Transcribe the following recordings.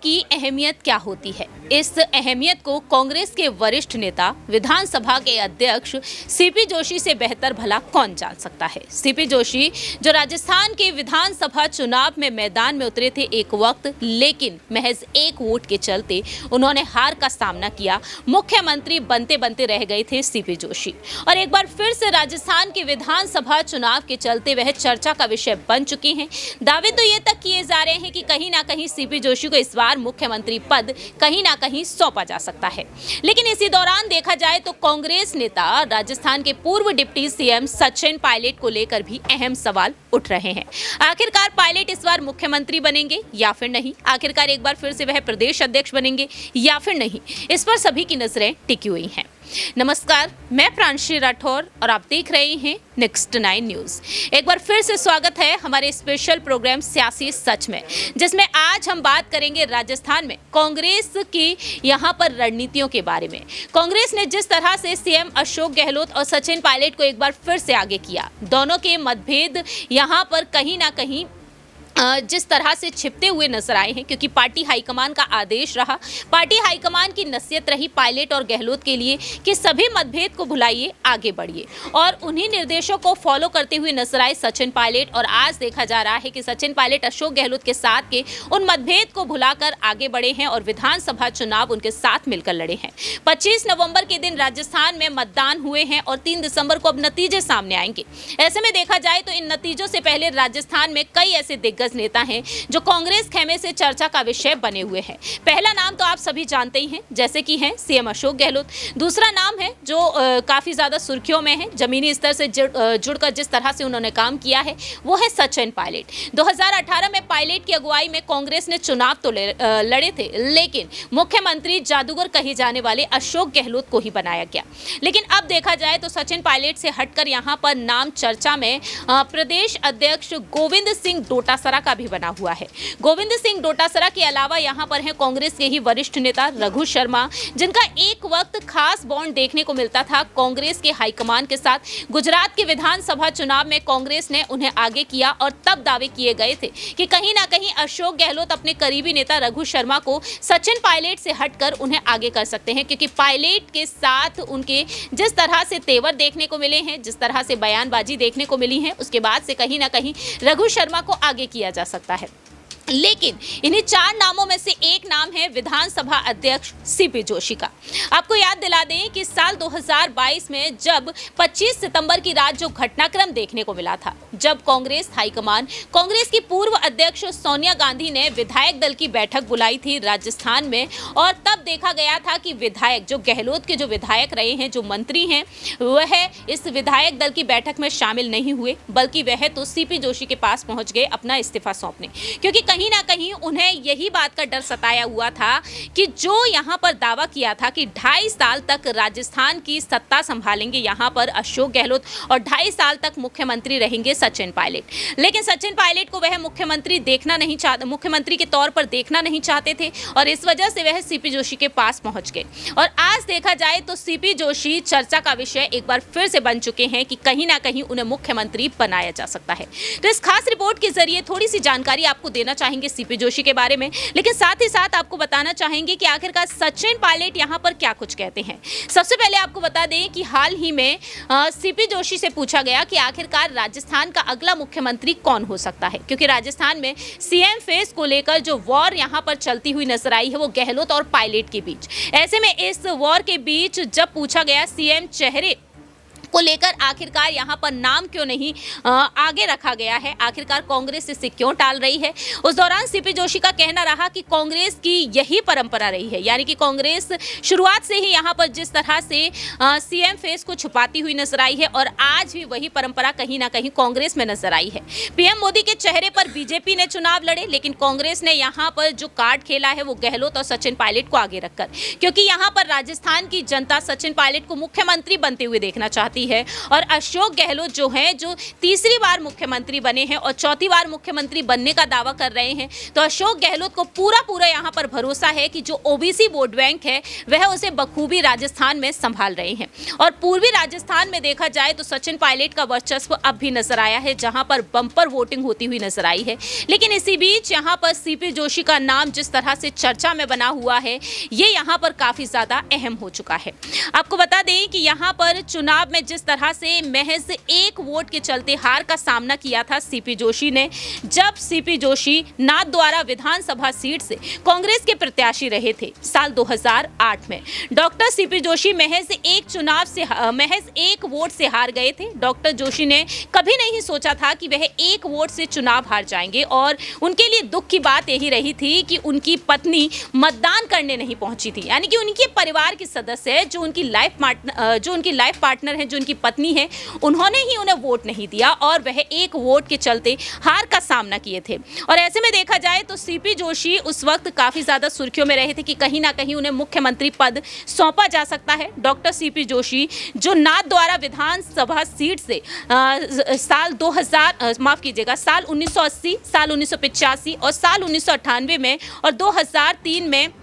की अहमियत क्या होती है? इस अहमियत को कांग्रेस के वरिष्ठ नेता, विधानसभा के अध्यक्ष सीपी जोशी से बेहतर भला कौन जान सकता है। सीपी जोशी जो राजस्थान के विधानसभा चुनाव में मैदान में उतरे थे एक वक्त, लेकिन महज एक वोट के चलते उन्होंने हार का सामना किया। मुख्यमंत्री बनते बनते रह गए थे सीपी जोशी, और एक बार फिर से राजस्थान के विधानसभा चुनाव के चलते वह चर्चा का विषय बन चुकी हैं। दावे तो ये तक किए जा रहे हैं कि कहीं ना कहीं सीपी जोशी को इस बार मुख्यमंत्री पद कहीं ना कहीं सौंपा जा सकता है। लेकिन इसी दौरान देखा जाए तो कांग्रेस नेता राजस्थान के पूर्व डिप्टी सीएम सचिन पायलट को लेकर भी अहम सवाल उठ रहे हैं। आखिरकार पायलट इस बार मुख्यमंत्री बनेंगे या फिर नहीं? आखिरकार एक बार फिर से वह प्रदेश अध्यक्ष बनेंगे या फिर नहीं? इस पर सभी की नजरें टिकी हुई हैं। नमस्कार, मैं प्रांशी राठौर और आप देख रहे हैं नेक्स्ट 9 न्यूज। एक बार फिर से स्वागत है हमारे स्पेशल प्रोग्राम सियासी सच में, जिसमें आज हम बात करेंगे राजस्थान में कांग्रेस की यहां पर रणनीतियों के बारे में। कांग्रेस ने जिस तरह से सीएम अशोक गहलोत और सचिन पायलट को एक बार फिर से आगे किया, दोनों के मतभेद यहां पर कहीं ना कहीं जिस तरह से छिपते हुए नजर आए हैं, क्योंकि पार्टी हाईकमान का आदेश रहा, पार्टी हाईकमान की नसीहत रही पायलट और गहलोत के लिए कि सभी मतभेद को भुलाइए, आगे बढ़िए, और उन्हीं निर्देशों को फॉलो करते हुए नजर आए सचिन पायलट। और आज देखा जा रहा है कि सचिन पायलट अशोक गहलोत के साथ के उन मतभेद को भुलाकर आगे बढ़े हैं और विधानसभा चुनाव उनके साथ मिलकर लड़े हैं। 25 नवंबर के दिन राजस्थान में मतदान हुए हैं और 3 दिसंबर को अब नतीजे सामने आएंगे। ऐसे में देखा जाए तो इन नतीजों से पहले राजस्थान में कई ऐसे दिग्गज नेता हैं जो कांग्रेस खेमे से चर्चा का विषय बने हुए हैं। पहला नाम तो आप सभी जानते ही हैं, जैसे कि हैं सीएम अशोक गहलोत। दूसरा नाम है जो काफी ज्यादा सुर्खियों में है, जमीनी स्तर से जुड़कर जिस तरह से उन्होंने काम किया है, वो है सचिन पायलट। 2018 में पायलट की अगुवाई में कांग्रेस ने चुनाव तो लड़े थे, लेकिन मुख्यमंत्री जादूगर कहे जाने वाले अशोक गहलोत को ही बनाया गया। लेकिन अब देखा जाए तो सचिन पायलट से हटकर यहां पर नाम चर्चा में प्रदेश अध्यक्ष गोविंद सिंह डोटासरा का भी बना हुआ है। गोविंद सिंह डोटासरा के अलावा यहां पर हैं कांग्रेस के ही वरिष्ठ नेता रघु शर्मा, जिनका एक वक्त खास बॉन्ड देखने को मिलता था कांग्रेस के हाईकमान के साथ। गुजरात के विधानसभा चुनाव में कांग्रेस ने उन्हें आगे किया और तब दावे किए गए थे कि कहीं ना कहीं अशोक गहलोत अपने करीबी नेता रघु शर्मा को सचिन पायलट से हटकर उन्हें आगे कर सकते हैं, क्योंकि पायलट के साथ उनके जिस तरह से तेवर देखने को मिले हैं, जिस तरह से बयानबाजी देखने को मिली है, उसके बाद से कहीं ना कहीं रघु शर्मा को आगे किया जा सकता है। लेकिन इन्हीं 4 नामों में से एक नाम है विधानसभा अध्यक्ष सीपी जोशी का। आपको याद दिला दें कि साल 2022 में जब 25 सितंबर की रात जो घटनाक्रम देखने को मिला था, जब कांग्रेस हाईकमान, कांग्रेस की पूर्व अध्यक्ष सोनिया गांधी ने विधायक दल की बैठक बुलाई थी राजस्थान में, और तब देखा गया था कि विधायक जो गहलोत के जो विधायक रहे हैं, जो मंत्री हैं, वह इस विधायक दल की बैठक में शामिल नहीं हुए, बल्कि वह तो सीपी जोशी के पास पहुंच गए अपना इस्तीफा सौंपने, क्योंकि कहीं ना कहीं उन्हें यही बात का डर सताया हुआ था कि जो यहां पर दावा किया था कि 2.5 साल तक राजस्थान की सत्ता संभालेंगे यहां पर अशोक गहलोत और 2.5 साल तक मुख्यमंत्री रहेंगे सचिन पायलट, लेकिन सचिन पायलट को वह मुख्यमंत्री के तौर पर देखना नहीं चाहते थे, और इस वजह से वह सीपी जोशी के पास पहुंच गए। और आज देखा जाए तो सीपी जोशी चर्चा का विषय एक बार फिर से बन चुके हैं कि कहीं ना कहीं उन्हें मुख्यमंत्री बनाया जा सकता है। तो इस खास रिपोर्ट के जरिए थोड़ी सी जानकारी आपको देना चाहेंगे सीपी जोशी के बारे में, लेकिन साथ ही साथ आपको बताना चाहेंगे कि आखिरकार सचिन पायलट यहां पर क्या कुछ कहते हैं। सबसे पहले आपको बता दें कि हाल ही में सीपी जोशी से पूछा गया कि आखिरकार राजस्थान का अगला मुख्यमंत्री कौन हो सकता है, क्योंकि राजस्थान में सीएम फेस को लेकर जो वॉर यहां पर चलती हुई नजर आई है वो गहलोत और पायलट के बीच। ऐसे में इस वॉर के बीच जब पूछा गया सीएम चेहरे को लेकर आखिरकार यहां पर नाम क्यों नहीं आगे रखा गया है, आखिरकार कांग्रेस इसे क्यों टाल रही है, उस दौरान सीपी जोशी का कहना रहा कि कांग्रेस की यही परंपरा रही है, यानी कि कांग्रेस शुरुआत से ही यहां पर जिस तरह से सीएम फेस को छुपाती हुई नजर आई है, और आज भी वही परंपरा कहीं ना कहीं कांग्रेस में नजर आई है। पीएम मोदी के चेहरे पर बीजेपी ने चुनाव लड़े, लेकिन कांग्रेस ने यहां पर जो कार्ड खेला है वो गहलोत और सचिन पायलट को आगे रखकर, क्योंकि यहां पर राजस्थान की जनता सचिन पायलट को मुख्यमंत्री बनते हुए देखना चाहती जाती है और अशोक गहलोत जो हैं, जो तीसरी बार मुख्यमंत्री बने हैं और चौथी बार मुख्यमंत्री बनने का दावा कर रहे हैं, तो अशोक गहलोत को पूरा यहाँ पर भरोसा है कि जो ओबीसी वोट बैंक है वह उसे बखूबी राजस्थान में संभाल रहे हैं। और पूर्वी राजस्थान में देखा जाए तो सचिन पायलट का वर्चस्व अब भी नजर आया है, जहां पर बम्पर वोटिंग होती हुई नजर आई है। लेकिन इसी बीच यहां पर सीपी जोशी का नाम जिस तरह से चर्चा में बना हुआ है, ये यहां पर काफी ज्यादा अहम हो चुका है। आपको बता दें कि यहां पर चुनाव में जिस तरह से महज एक वोट के चलते हार का सामना किया था सीपी जोशी ने, जब सीपी जोशी नाथद्वारा विधानसभा सीट से कांग्रेस के प्रत्याशी रहे थे साल 2008 में। डॉक्टर सीपी जोशी महज एक वोट से हार गए थे। डॉक्टर जोशी ने कभी नहीं सोचा था कि वह एक वोट से चुनाव हार जाएंगे और उनके लिए दुख की बात यही रही थी कि उनकी पत्नी मतदान करने नहीं पहुंची थी, यानी कि उनके परिवार के सदस्य है, जो उनकी लाइफ पार्टनर है, जो उनकी पत्नी है, उन्होंने ही उन्हें वोट नहीं दिया और वह एक वोट के चलते हार का सामना किए थे। और ऐसे में देखा जाए तो सीपी जोशी उस वक्त काफी ज्यादा सुर्खियों में रहे थे कि कहीं ना कहीं उन्हें मुख्यमंत्री पद सौंपा जा सकता है। डॉक्टर सीपी जोशी जो नाथद्वारा विधानसभा सीट से साल 1980, साल 1985 और साल 1998 में और 2003 में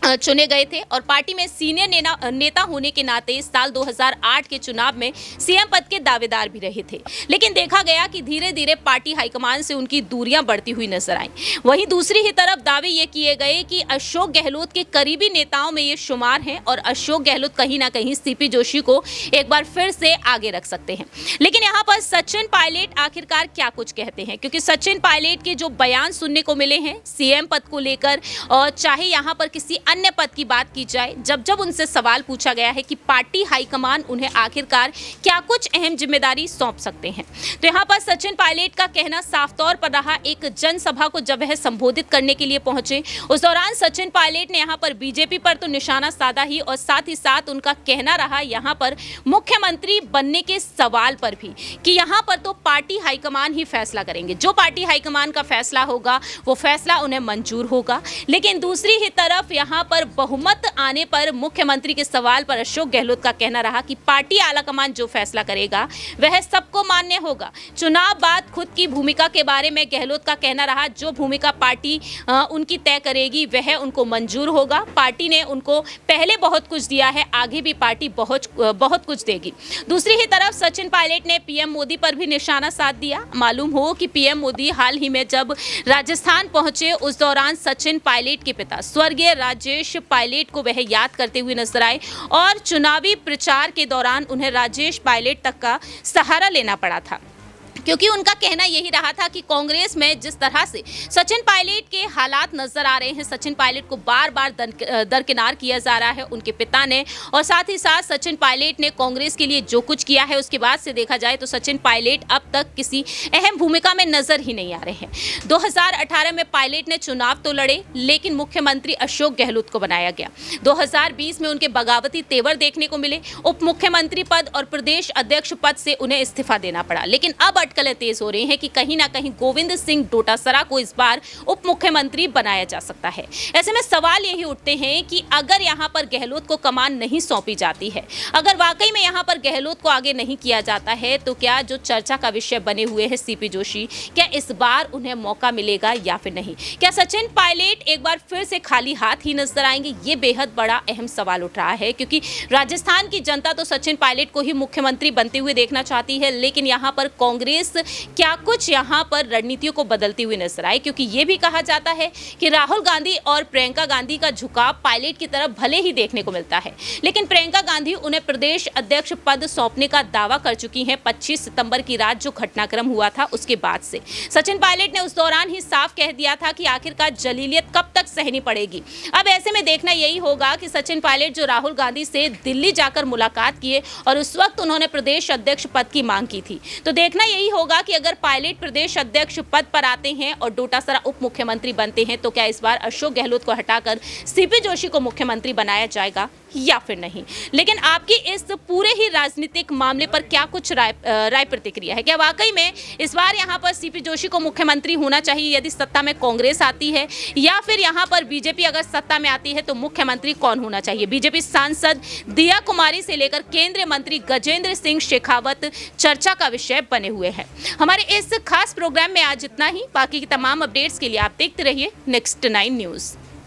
चुने गए थे और पार्टी में सीनियर नेता होने के नाते साल 2008 के चुनाव में सीएम पद के दावेदार भी रहे थे। लेकिन देखा गया कि धीरे धीरे पार्टी हाईकमान से उनकी दूरियां बढ़ती हुई नजर आई। वहीं दूसरी ही तरफ दावे ये किए गए कि अशोक गहलोत के करीबी नेताओं में ये शुमार हैं और अशोक गहलोत कहीं ना कहीं सीपी जोशी को एक बार फिर से आगे रख सकते हैं। लेकिन यहाँ पर सचिन पायलट आखिरकार क्या कुछ कहते हैं, क्योंकि सचिन पायलट के जो बयान सुनने को मिले हैं सीएम पद को लेकर, और चाहे यहाँ पर किसी अन्य पद की बात की जाए, जब उनसे सवाल पूछा गया है कि पार्टी हाईकमान उन्हें आखिरकार क्या कुछ अहम जिम्मेदारी सौंप सकते हैं, तो यहाँ पर सचिन पायलट का कहना साफ तौर पर रहा। एक जनसभा को जब वह संबोधित करने के लिए पहुंचे, उस दौरान सचिन पायलट ने यहाँ पर बीजेपी पर तो निशाना साधा ही, और साथ ही साथ उनका कहना रहा यहाँ पर मुख्यमंत्री बनने के सवाल पर भी कि यहाँ पर तो पार्टी हाईकमान ही फैसला करेंगे, जो पार्टी हाईकमान का फैसला होगा वो फैसला उन्हें मंजूर होगा। लेकिन दूसरी ही तरफ यहाँ पर बहुमत आने पर मुख्यमंत्री के सवाल पर अशोक गहलोत का कहना रहा कि पार्टी आलाकमान जो फैसला करेगा वह सबको मान्य होगा। चुनाव बाद खुद की भूमिका के बारे में गहलोत का कहना रहा, जो भूमिका पार्टी उनकी तय करेगी वह उनको मंजूर होगा। पार्टी ने उनको पहले बहुत कुछ दिया है, आगे भी पार्टी बहुत कुछ देगी। दूसरी ही तरफ सचिन पायलट ने पीएम मोदी पर भी निशाना साध दिया। मालूम हो कि पीएम मोदी हाल ही में जब राजस्थान पहुंचे, उस दौरान सचिन पायलट के पिता स्वर्गीय राजेश पायलट को वह याद करते हुए नजर आए और चुनावी प्रचार के दौरान उन्हें राजेश पायलट तक का सहारा लेना पड़ा था, क्योंकि उनका कहना यही रहा था कि कांग्रेस में जिस तरह से सचिन पायलट के हालात नजर आ रहे हैं, सचिन पायलट को बार बार दरकिनार किया जा रहा है उनके पिता ने, और साथ ही साथ सचिन पायलट ने कांग्रेस के लिए जो कुछ किया है उसके बाद से देखा जाए तो सचिन पायलट अब तक किसी अहम भूमिका में नजर ही नहीं आ रहे हैं। 2018 में पायलट ने चुनाव तो लड़े, लेकिन मुख्यमंत्री अशोक गहलोत को बनाया गया। 2020 में उनके बगावती तेवर देखने को मिले, उप मुख्यमंत्री पद और प्रदेश अध्यक्ष पद से उन्हें इस्तीफा देना पड़ा। लेकिन अब अटकलें तेज हो रही हैं कि कहीं ना कहीं गोविंद सिंह डोटासरा को इस बार उप मुख्यमंत्री बनाया जा सकता है। ऐसे में सवाल यही उठते हैं कि अगर यहां पर गहलोत को कमान नहीं सौंपी जाती है, अगर वाकई में यहां पर गहलोत को आगे नहीं किया जाता है, तो क्या जो चर्चा का विषय बने हुए हैं सीपी जोशी, क्या इस बार उन्हें मौका मिलेगा या फिर नहीं? क्या सचिन पायलट एक बार फिर से खाली हाथ ही नजर आएंगे? ये बेहद बड़ा अहम सवाल उठ रहा है, क्योंकि राजस्थान की जनता तो सचिन पायलट को ही मुख्यमंत्री बनते हुए देखना चाहती है, लेकिन यहां पर कांग्रेस क्या कुछ यहां पर रणनीतियों को बदलती हुई नजर आई, क्योंकि यह भी कहा जाता है कि राहुल गांधी और प्रियंका गांधी का झुकाव पायलट की तरफ भले ही देखने को मिलता है, लेकिन प्रियंका गांधी उन्हें प्रदेश अध्यक्ष पद सौंपने का दावा कर चुकी हैं 25 सितंबर की रात जो घटनाक्रम हुआ था उसके बाद से। सचिन पायलट ने उस दौरान ही साफ कह दिया था कि आखिरकार जलीलियत कब तक सहनी पड़ेगी। अब ऐसे में देखना यही होगा कि सचिन पायलट जो राहुल गांधी से दिल्ली जाकर मुलाकात किए और उस वक्त उन्होंने प्रदेश अध्यक्ष पद की मांग की थी, तो देखना यही होगा कि अगर पायलट प्रदेश अध्यक्ष पद पर आते हैं और डोटासरा उप मुख्यमंत्री बनते हैं, तो क्या इस बार अशोक गहलोत को हटाकर सीपी जोशी को मुख्यमंत्री बनाया जाएगा या फिर नहीं। लेकिन आपकी इस पूरे ही राजनीतिक मामले पर क्या कुछ राय प्रतिक्रिया है? क्या वाकई में इस बार यहाँ पर सीपी जोशी को मुख्यमंत्री होना चाहिए यदि सत्ता में कांग्रेस आती है, या फिर यहाँ पर बीजेपी अगर सत्ता में आती है तो मुख्यमंत्री कौन होना चाहिए? बीजेपी सांसद दिया कुमारी से लेकर केंद्रीय मंत्री गजेंद्र सिंह शेखावत चर्चा का विषय बने हुए हैं। हमारे इस खास प्रोग्राम में आज इतना ही। बाकी की तमाम अपडेट्स के लिए आप देखते रहिए नेक्स्ट 9 न्यूज़।